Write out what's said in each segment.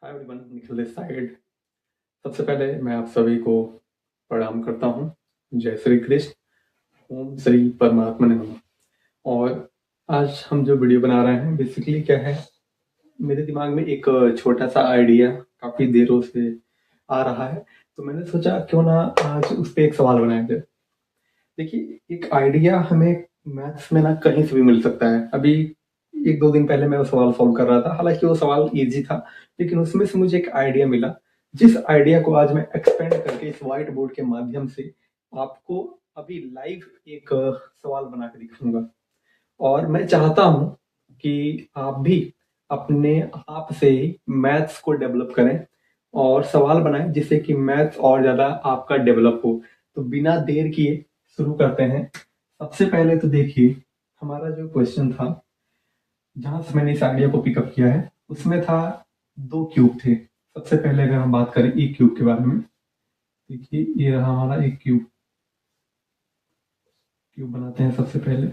Hi everyone, Nikhil this side. सबसे पहले मैं आप सभी को प्रणाम करता हूँ। जय श्री कृष्ण। ओम श्री परमात्मा नमः। और आज हम जो वीडियो बना रहे हैं बेसिकली क्या है, मेरे दिमाग में एक छोटा सा आइडिया काफी देरों से आ रहा है, तो मैंने सोचा क्यों ना आज उस पर एक सवाल बनाया जाए। देखिए, एक आइडिया हमें मैथ्स में ना कहीं से भी मिल सकता है। अभी एक दो दिन पहले मैं वो सवाल सॉल्व कर रहा था, हालांकि वो सवाल इजी था, लेकिन उसमें से मुझे एक आइडिया मिला, जिस आइडिया को आज मैं एक्सपेंड करके इस व्हाइट बोर्ड के माध्यम से आपको अभी लाइव एक सवाल बना के दिखाऊंगा। और मैं चाहता हूं कि आप भी अपने आप से ही मैथ्स को डेवलप करें और सवाल बनाएं, जिससे कि मैथ्स और ज्यादा आपका डेवलप हो। तो बिना देर किए शुरू करते हैं। सबसे पहले तो देखिए, हमारा जो क्वेश्चन था, जहां से मैंने इस आइडिया को पिकअप किया है, उसमें था दो क्यूब थे। सबसे पहले अगर हम बात करें एक क्यूब के बारे में, देखिए ये रहा हमारा एक क्यूब। क्यूब बनाते हैं सबसे पहले।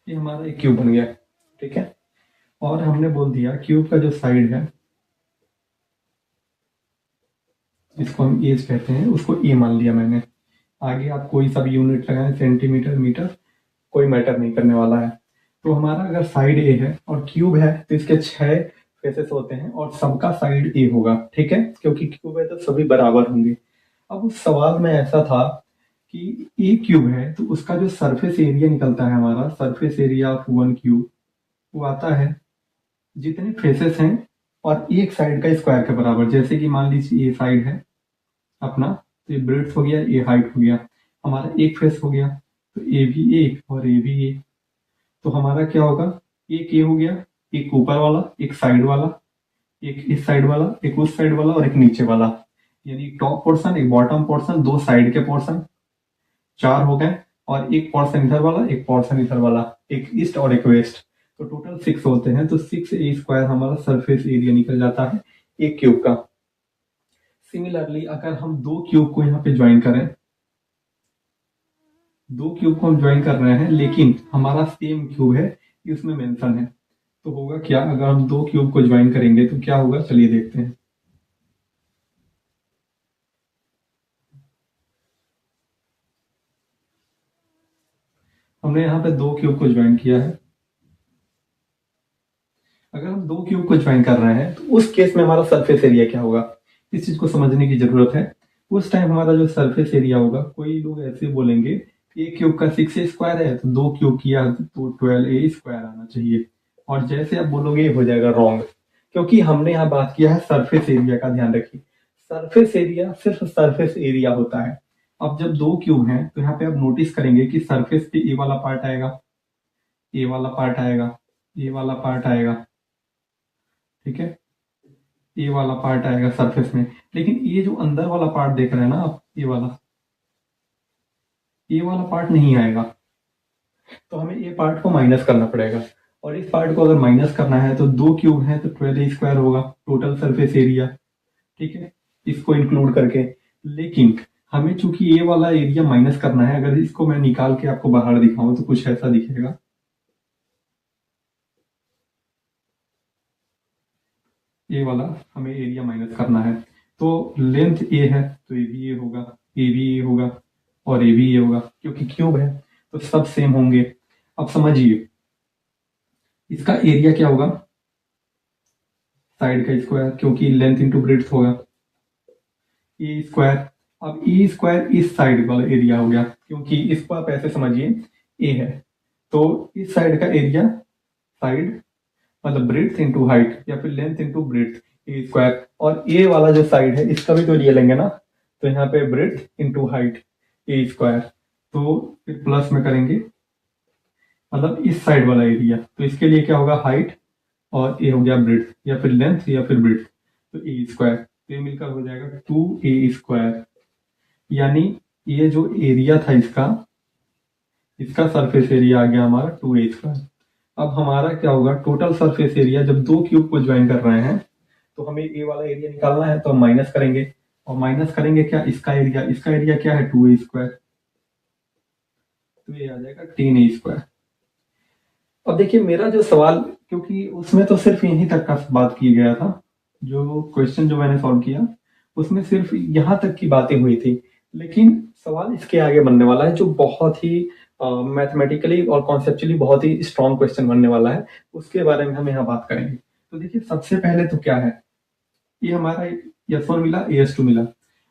ये हमारा एक क्यूब बन गया, ठीक है। और हमने बोल दिया क्यूब का जो साइड है, जिसको हम एज कहते हैं, उसको ए मान लिया मैंने। आगे आप कोई सा भी यूनिट लगाएं, सेंटीमीटर, मीटर, कोई मैटर नहीं करने वाला है। तो हमारा अगर साइड ए है और क्यूब है, तो इसके 6 फेसेस होते हैं और सबका साइड ए होगा, ठीक है, क्योंकि क्यूब है तो सभी बराबर होंगे। अब उस सवाल में ऐसा था कि ए क्यूब है तो उसका जो सरफेस एरिया निकलता है, हमारा surface area of one cube, वो आता है जितने फेसेस हैं और एक साइड का स्क्वायर के बराबर। जैसे कि मान लीजिए ये साइड है अपना, तो ये ब्रेड्थ हो गया, ये हाइट हो गया, हमारा एक फेस हो गया, तो ए भी एक और ए भी एक। तो हमारा क्या होगा, एक ये हो गया, एक ऊपर वाला, एक साइड वाला, एक इस साइड वाला, एक उस साइड वाला और एक नीचे वाला। यानी टॉप पोर्शन, एक बॉटम पोर्शन, दो साइड के पोर्शन, चार हो गए। और एक पोर्शन इधर वाला, एक पोर्शन इधर वाला, एक ईस्ट और एक वेस्ट। तो टोटल 6 होते हैं। तो 6a² हमारा सरफेस एरिया निकल जाता है एक क्यूब का। सिमिलरली अगर हम दो क्यूब को यहाँ पे ज्वाइन करें, दो क्यूब को हम ज्वाइन कर रहे हैं, लेकिन हमारा सेम क्यूब है, इसमें मेंशन है, तो होगा क्या, अगर हम दो क्यूब को ज्वाइन करेंगे तो क्या होगा, चलिए देखते हैं। हमने यहाँ पे दो क्यूब को ज्वाइन किया है। अगर हम दो क्यूब को ज्वाइन कर रहे हैं तो उस केस में हमारा सरफेस एरिया क्या होगा, इस चीज को समझने की जरूरत है। उस टाइम हमारा जो सरफेस एरिया होगा, कोई लोग ऐसे बोलेंगे एक क्यूब का 6a² है तो दो क्यूब किया तो 12a² आना चाहिए। और जैसे आप बोलोगे हो जाएगा रॉन्ग, क्योंकि हमने यहाँ बात किया है सरफेस एरिया का। ध्यान रखिए, सरफेस एरिया सिर्फ सरफेस एरिया होता है। अब जब दो क्यूब हैं तो यहाँ पे आप नोटिस करेंगे कि सरफेस पे ए वाला पार्ट आएगा, ए वाला पार्ट आएगा, ए वाला पार्ट आएगा, ठीक है, ये वाला पार्ट आएगा सरफेस में। लेकिन ये जो अंदर वाला पार्ट देख रहे हैं ना आप, ये वाला पार्ट नहीं आएगा। तो हमें ये पार्ट को माइनस करना पड़ेगा। और इस पार्ट को अगर माइनस करना है तो दो क्यूब है तो 12a² होगा टोटल सरफेस एरिया, ठीक है, इसको इंक्लूड करके। लेकिन हमें चूंकि ये वाला एरिया माइनस करना है, अगर इसको मैं निकाल के आपको बाहर दिखाऊं तो कुछ ऐसा दिखेगा। ये वाला हमें एरिया माइनस करना है, तो लेंथ ए है तो ये भी ए होगा, ए भी ए होगा और ए भी ए होगा, क्योंकि क्यूब है तो सब सेम होंगे। अब समझिए, इसका एरिया क्या होगा, साइड का स्क्वायर, क्योंकि लेंथ इंटू ब्रेड्थ होगा, ए स्क्वायर। अब ए स्क्वायर इस साइड वाला एरिया हो गया, क्योंकि इसको आप ऐसे समझिए, ए है तो इस साइड का एरिया, साइड मतलब ब्रेड्थ इंटू हाइट या फिर लेंथ इंटू ब्रेड्थ, ए स्क्वायर। और ए वाला जो साइड है इसका भी तो एरिया लेंगे ना, तो यहाँ पे ब्रेड्थ इंटू हाइट, ए स्क्वायर। तो फिर प्लस में करेंगे, मतलब इस साइड वाला एरिया, तो इसके लिए क्या होगा, हाइट और ए हो गया ब्रेड्थ या फिर लेंथ या फिर ब्रेड्थ, तो ए स्क्वायर। तो ये मिलकर हो जाएगा 2a²। यानी ये जो एरिया था इसका, इसका सरफेस एरिया आ गया हमारा 2a²। अब हमारा क्या होगा, टोटल सरफेस एरिया, जब दो क्यूब को ज्वाइन कर रहे हैं तो हमें ए वाला एरिया निकालना है, तो हम माइनस करेंगे। और माइनस करेंगे क्या, इसका एरिया, इसका एरिया क्या है 2a²। तो ये आ जाएगा 10a²। अब देखिए मेरा जो सवाल, क्योंकि उसमें तो सिर्फ यहीं तक का बात की गया था, जो क्वेश्चन जो मैंने सॉल्व किया उसमें सिर्फ यहाँ तक की बातें हुई थी, लेकिन सवाल इसके आगे बनने वाला है जो बहुत ही मैथमेटिकली और कॉन्सेप्चुअली बहुत ही स्ट्रॉन्ग क्वेश्चन बनने वाला है, उसके बारे में हम यहाँ बात करेंगे। तो देखिए सबसे पहले तो क्या है, ये हमारा S1 मिला, AS2 मिला।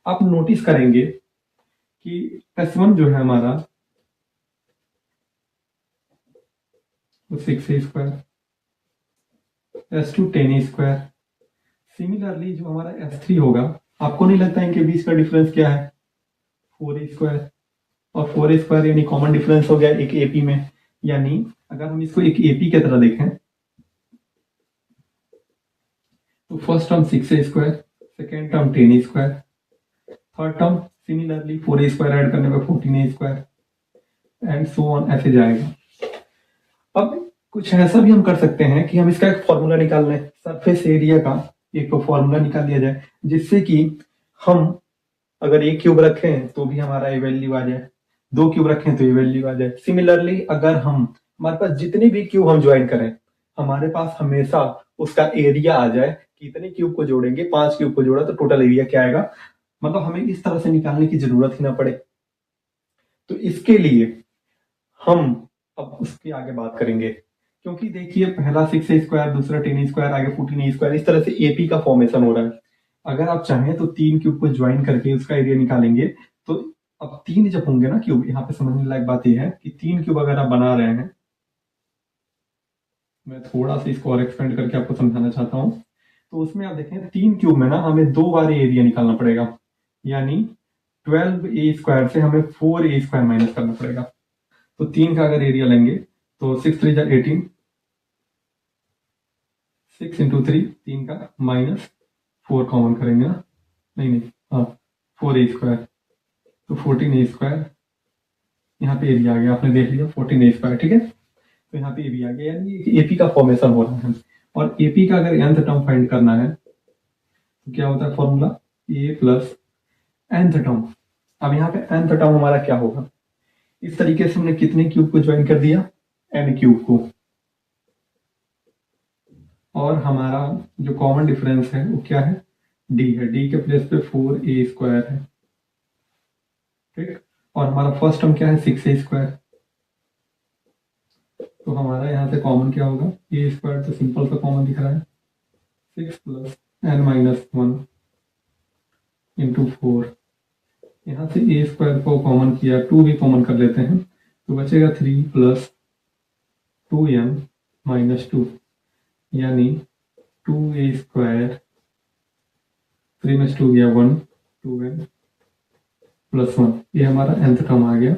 आप नोटिस करेंगे कि S1 जो है हमारा 6a², S2 10a²। सिमिलरली जो हमारा S3 होगा, आपको नहीं लगता इनके बीच का डिफरेंस क्या है? 4a²। और 4a² यानी कॉमन डिफरेंस हो गया एक AP में, यानी अगर हम इसको एक AP की तरह देखें तो first term 6a², second term 10a², third term similarly 4a² add करने पर 14a² एंड सो ऑन, ऐसे जाएगा। अब कुछ ऐसा भी हम कर सकते हैं कि हम इसका एक फॉर्मूला निकाल लें, सरफेस एरिया का एक तो फॉर्मूला निकाल लिया जाए, जिससे कि हम अगर एक क्यूब रखें तो भी हमारा ये वैल्यू आ जाए, 2 क्यूब रखें तो ये वैल्यू आ जाए। सिमिलरली अगर हमारे पास जितने भी क्यूब हम ज्वाइन करें, हमारे पास हमेशा उसका एरिया आ जाए। कितने क्यूब को जोड़ेंगे, 5 क्यूब को जोड़ा तो टोटल एरिया क्या आएगा, मतलब हमें इस तरह से निकालने की जरूरत ही ना पड़े। तो इसके लिए हम अब उसके आगे बात करेंगे, क्योंकि देखिए पहला 6a², दूसरा 10a², आगे 14a², इस तरह से AP का फॉर्मेशन हो रहा है। अगर आप चाहें तो 3 क्यूब को ज्वाइन करके उसका एरिया निकालेंगे। तो अब 3 जब होंगे ना क्यूब, यहाँ पे समझने लायक बात यह है कि 3 क्यूब अगर आप बना रहे हैं, मैं थोड़ा सा इसको और एक्सपेंड करके आपको समझाना चाहता हूँ। तो उसमें आप देखें 3 क्यूब में ना हमें 2 बार एरिया निकालना पड़ेगा, यानी 12a² से हमें 4a² माइनस करना पड़ेगा। तो 3 का अगर एरिया लेंगे तो 6 3 जा 18, 6 इंटू 3, 3 का माइनस 4 कॉमन करेंगे ना, नहीं हाँ 4a², तो 14a²। यहाँ पे एरिया आ गया, आपने देख लिया 14a², ठीक है। तो यहाँ पे एरिया आ गया, यानी AP का फॉर्मेशन हो रहा है। और AP का अगर nth टर्म फाइंड करना है तो क्या होता है formula, A plus nth term. अब यहाँ पे nth टर्म हमारा क्या होगा, इस तरीके से हमने कितने क्यूब को ज्वाइन कर दिया, n क्यूब को, और हमारा जो कॉमन डिफरेंस है वो क्या है, D है। D के प्लेस पे 4a² है, ठीक। और हमारा फर्स्ट टर्म क्या है, 6a²। तो हमारा यहाँ से कॉमन क्या होगा, a² तो सिंपल सा कॉमन दिख रहा है, 6 प्लस n-1 इंटू 4। यहाँ से a² को कॉमन किया, 2 भी कॉमन कर लेते हैं, तो बचेगा 3 प्लस 2n-2, यानी 2a², 3 में 2 गया 1, 2n प्लस 1, ये हमारा nth टर्म आ गया।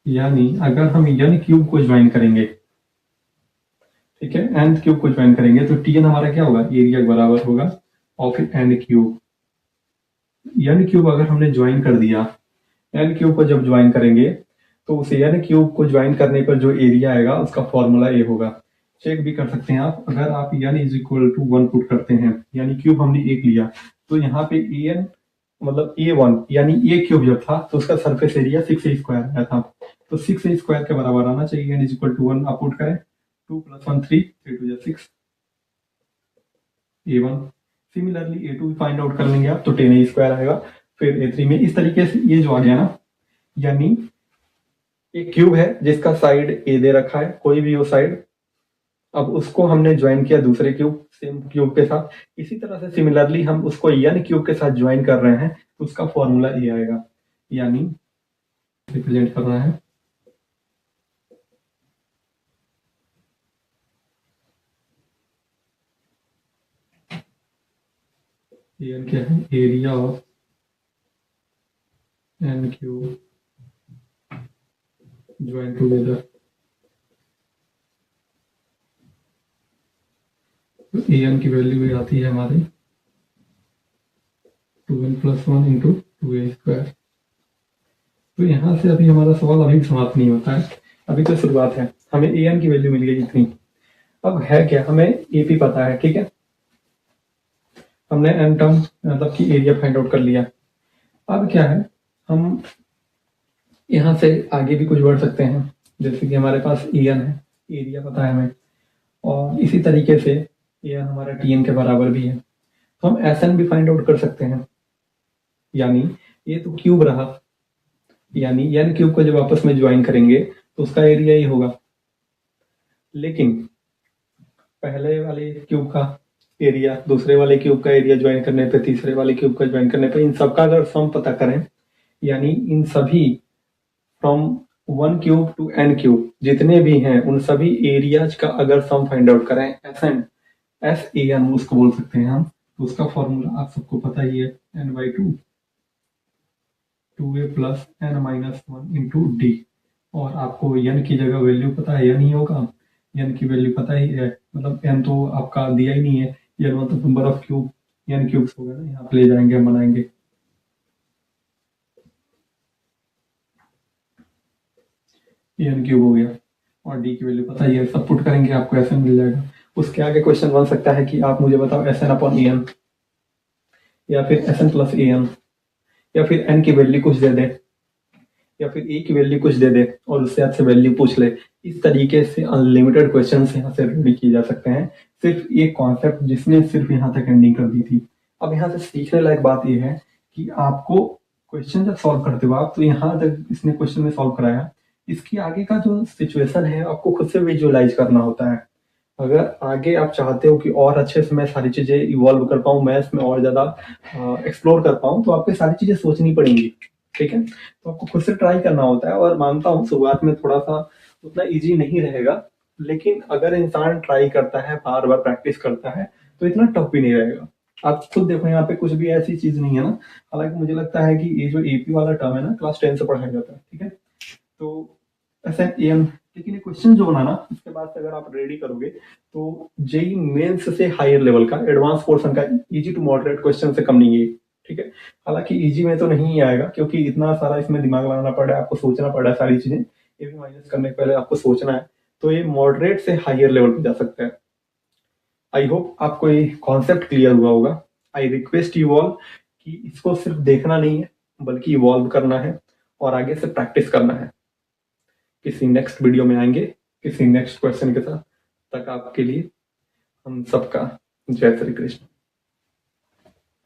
यानी अगर हम n क्यूब को ज्वाइन करेंगे, ठीक है, nth क्यूब को ज्वाइन करेंगे तो Tn हमारा क्या होगा, एरिया बराबर होगा और फिर n क्यूब। n क्यूब अगर हमने ज्वाइन कर दिया, n क्यूब को जब ज्वाइन करेंगे तो उस n क्यूब को ज्वाइन करने पर जो एरिया आएगा उसका फॉर्मूला ये होगा। चेक भी कर सकते हैं आप, अगर आप n is equal to 1 put करते हैं, यानी क्यूब हमने एक लिया, तो यहाँ पे an मतलब A1 यानी a क्यूब जब था तो उसका सरफेस एरिया 6a² आया था, तो 6a² के बराबर आना चाहिए। n इज इक्वल टू 1 आप पुट करें, 2 प्लस 1 3, 3 2 6, A1। सिमिलरली A2 भी फाइंड आउट कर लेंगे आप, तो 10a² आएगा। फिर A3 में इस तरीके से ये जो आ गया ना, यानी एक क्यूब है जिसका साइड A दे रखा है, कोई भी हो साइड, अब उसको हमने ज्वाइन किया दूसरे क्यूब सेम क्यूब के साथ। इसी तरह से सिमिलरली हम उसको n क्यूब के साथ ज्वाइन कर रहे हैं तो उसका फॉर्मूला ये आएगा, यानी रिप्रेजेंट कर रहा है n क्या है, area of n cube join together. तो an की वैल्यू भी आती है हमारी 2n प्लस 1 इंटू 2a²। तो यहाँ से अभी हमारा सवाल अभी समाप्त नहीं होता है, अभी तो शुरुआत है। हमें an की वैल्यू मिल गई इतनी, अब है क्या, हमें AP पता है, ठीक है, हमने n टर्म मतलब कि एरिया फाइंड आउट कर लिया। अब क्या है, हम यहाँ से आगे भी कुछ बढ़ सकते हैं, जैसे कि हमारे पास एन है, एरिया पता है हमें, और इसी तरीके से एन हमारा टीएन के बराबर भी है, तो हम एसएन भी फाइंड आउट कर सकते हैं। यानी ये तो क्यूब रहा, यानी एन क्यूब को जब आपस में ज्वाइन करेंगे तो उसका एरिया ही होगा। लेकिन पहले वाले क्यूब का एरिया, दूसरे वाले क्यूब का एरिया ज्वाइन करने पे, तीसरे वाले क्यूब का ज्वाइन करने पे, इन सबका अगर सम पता करें, यानी इन सभी from 1 cube two n cube जितने भी हैं उन सभी एरियाज का अगर सम फाइंड आउट करें, SAN उसको बोल सकते हैं हम, तो उसका फॉर्मूला आप सबको पता ही है, n/2 2a plus n-1 into D. और आपको n की जगह वैल्यू पता है, n ही होगा, n की वैल्यू पता ही है, मतलब n तो आपका दिया ही नहीं है, n मतलब number of cube, n cubes होगा ना, यहाँ पे ले जाएंगे हम, बनाएंगे n क्यूब हो गया, और d की वैल्यू पता ही है, सब पुट करेंगे आपको ऐसे मिल जाएगा। उसके आगे क्वेश्चन बन सकता है कि आप मुझे बताओ SN/AN, या फिर SN प्लस AN, या फिर n की वैल्यू कुछ दे दे, या फिर a की वैल्यू कुछ दे दे और उससे आपसे वैल्यू पूछ ले। इस तरीके से अनलिमिटेड क्वेश्चन यहाँ से रेडी किए जा सकते हैं, सिर्फ एक कॉन्सेप्ट जिसने सिर्फ यहाँ तक एंडिंग कर दी थी। अब यहाँ से सीखने लायक बात यह है कि आपको क्वेश्चन जब सॉल्व करते हो आप, तो यहाँ तक इसने क्वेश्चन में सॉल्व कराया, इसकी आगे का जो सिचुएशन है आपको खुद से विजुअलाइज करना होता है। अगर आगे आप चाहते हो कि और अच्छे से मैं सारी चीजें इवॉल्व कर पाऊँ, मैथ्स में और ज्यादा एक्सप्लोर कर पाऊँ, तो आपको सारी चीजें सोचनी पड़ेंगी, ठीक है। तो आपको खुद से ट्राई करना होता है, और मानता हूँ शुरुआत में थोड़ा सा उतना इजी नहीं रहेगा, लेकिन अगर इंसान ट्राई करता है, बार बार प्रैक्टिस करता है, तो इतना टफ भी नहीं रहेगा। आप खुद देखो यहाँ पे कुछ भी ऐसी चीज नहीं है ना, हालांकि मुझे लगता है कि ये जो एपी वाला टर्म है ना, क्लास 10 से पढ़ाया जाता है, ठीक है। तो ऐसा एम, लेकिन ये क्वेश्चन जो होना ना, इसके बाद से अगर आप रेडी करोगे तो जेई मेंस से हायर लेवल का एडवांस पोर्शन का इजी टू मॉडरेट क्वेश्चन से कम नहीं है, ठीक है। हालांकि इजी में तो नहीं आएगा, क्योंकि इतना सारा इसमें दिमाग लगाना पड़ रहा है, आपको सोचना पड़ रहा है सारी चीजें, ये भी माइनस करने के पहले आपको सोचना है, तो ये मॉडरेट से हायर लेवल पे जा सकता है। आई होप आपको ये कॉन्सेप्ट क्लियर हुआ होगा। आई रिक्वेस्ट यू ऑल कि इसको सिर्फ देखना नहीं है, बल्कि इवॉल्व करना है और आगे से प्रैक्टिस करना है। किसी नेक्स्ट वीडियो में आएंगे किसी नेक्स्ट क्वेश्चन के साथ, तक आपके लिए हम सबका जय श्री कृष्ण।